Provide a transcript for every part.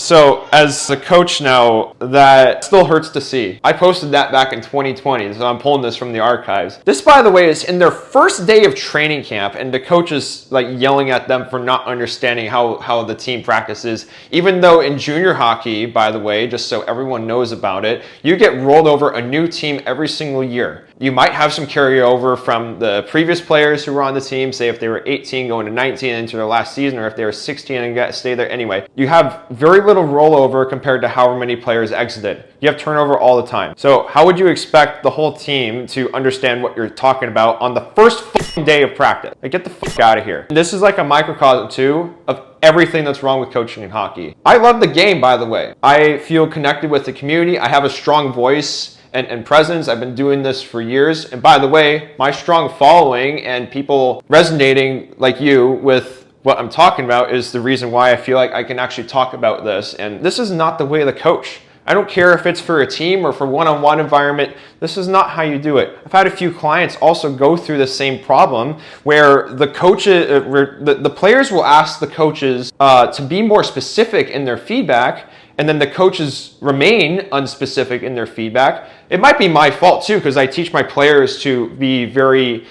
So as a coach now, that still hurts to see. I posted that back in 2020, so I'm pulling this from the archives. This, by the way, is in their first day of training camp, and the coach is like yelling at them for not understanding how the team practices. Even though in junior hockey, by the way, just so everyone knows about it, you get rolled over a new team every single year. You might have some carryover from the previous players who were on the team, say if they were 18 going to 19 into their last season, or if they were 16 and stay there anyway. You have very little rollover compared to however many players exited. You have turnover all the time. So how would you expect the whole team to understand what you're talking about on the first day of practice? Like, get the fuck out of here. And this is like a microcosm too of everything that's wrong with coaching in hockey. I love the game, by the way. I feel connected with the community. I have a strong voice and presence. I've been doing this for years. And by the way, my strong following and people resonating like you with what I'm talking about is the reason why I feel like I can actually talk about this. And this is not the way to coach. I don't care if it's for a team or for one-on-one environment. This is not how you do it. I've had a few clients also go through the same problem where the coaches, the players will ask the coaches to be more specific in their feedback, and then the coaches remain unspecific in their feedback. It might be my fault too, because I teach my players to be very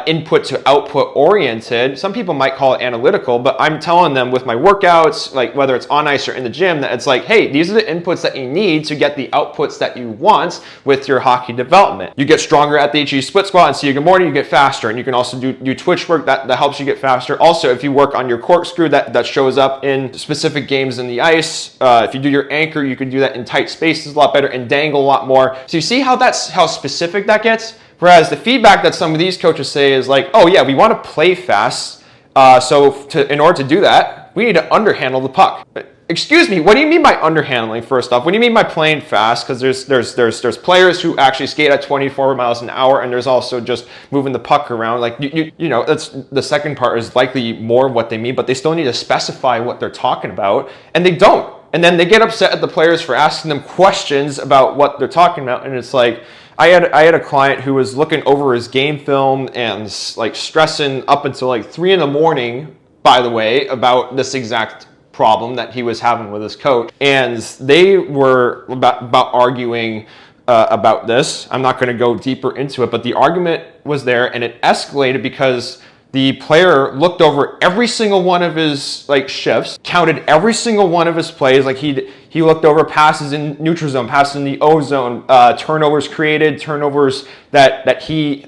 input to output oriented. Some people might call it analytical, but I'm telling them with my workouts, like whether it's on ice or in the gym, that it's like, hey, these are the inputs that you need to get the outputs that you want with your hockey development. You get stronger at the HE split squat and see you good morning, you get faster. And you can also do twitch work that helps you get faster. Also, if you work on your corkscrew, that shows up in specific games in the ice. If you do your anchor, you can do that in tight spaces a lot better and dangle a lot more. So you see how how specific that gets? Whereas the feedback that some of these coaches say is like, oh yeah, we want to play fast. In order to do that, we need to underhandle the puck. Excuse me, what do you mean by underhandling first off? What do you mean by playing fast? Because there's players who actually skate at 24 miles an hour, and there's also just moving the puck around. Like you know, that's the second part is likely more what they mean, but they still need to specify what they're talking about, and they don't. And then they get upset at the players for asking them questions about what they're talking about, and it's like, I had a client who was looking over his game film and like stressing up until like 3 a.m, by the way, about this exact problem that he was having with his coach. And they were about arguing about this. I'm not going to go deeper into it, but the argument was there, and it escalated because the player looked over every single one of his like shifts, counted every single one of his plays. Like he looked over passes in neutral zone, passes in the O zone, turnovers created, turnovers that he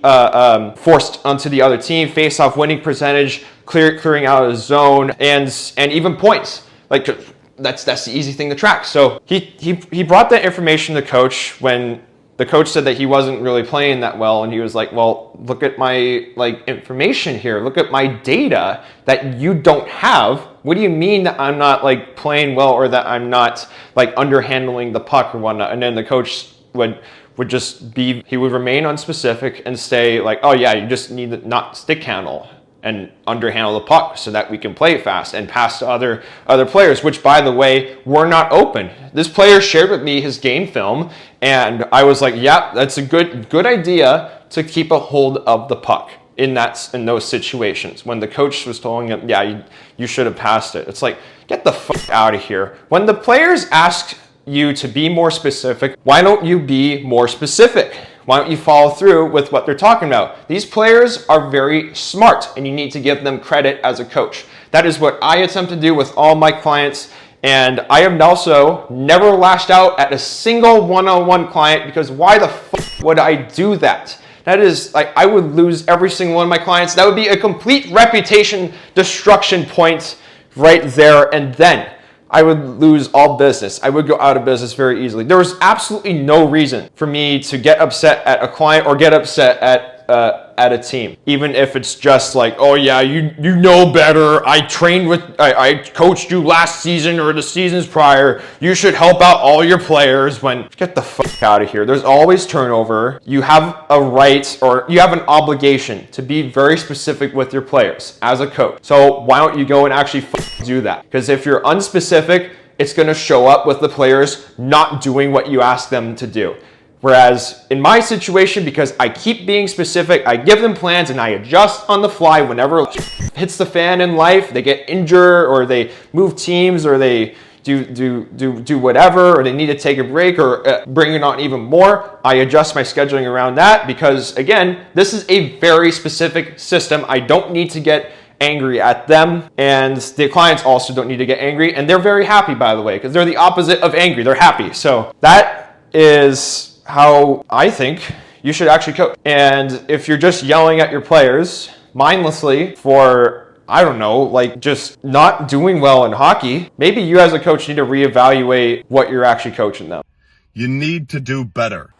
forced onto the other team, face-off winning percentage, clearing out of his zone, and even points. Like that's the easy thing to track. So he brought that information to coach when the coach said that he wasn't really playing that well, and he was like, well, look at my like information here. Look at my data that you don't have. What do you mean that I'm not like playing well, or that I'm not like underhandling the puck or whatnot? And then the coach would just he would remain unspecific and say like, oh yeah, you just need to not stick handle and underhandle the puck so that we can play fast and pass to other players, which by the way, were not open. This player shared with me his game film, and I was like, yeah, that's a good idea to keep a hold of the puck in those situations. When the coach was telling him, yeah, you should have passed it. It's like, get the fuck out of here. When the players ask you to be more specific, why don't you be more specific? Why don't you follow through with what they're talking about? These players are very smart, and you need to give them credit as a coach. That is what I attempt to do with all my clients, and I have also never lashed out at a single one-on-one client, because why the fuck would I do that? That is, like, I would lose every single one of my clients. That would be a complete reputation destruction point right there and then. I would lose all business. I would go out of business very easily. There was absolutely no reason for me to get upset at a client or get upset at a team, even if it's just like, oh yeah, you know better. I coached you last season or the seasons prior. You should help out all your players. When get the fuck out of here. There's always turnover. You have a right, or you have an obligation to be very specific with your players as a coach. So why don't you go and actually do that? Because if you're unspecific, it's going to show up with the players not doing what you ask them to do. Whereas in my situation, because I keep being specific, I give them plans and I adjust on the fly whenever it hits the fan in life. They get injured, or they move teams, or they do whatever, or they need to take a break or bring it on even more, I adjust my scheduling around that because, again, this is a very specific system. I don't need to get angry at them, and the clients also don't need to get angry, and they're very happy, by the way, because they're the opposite of angry. They're happy. So that is how I think you should actually coach. And if you're just yelling at your players mindlessly for, I don't know, like just not doing well in hockey, maybe you as a coach need to reevaluate what you're actually coaching them. You need to do better.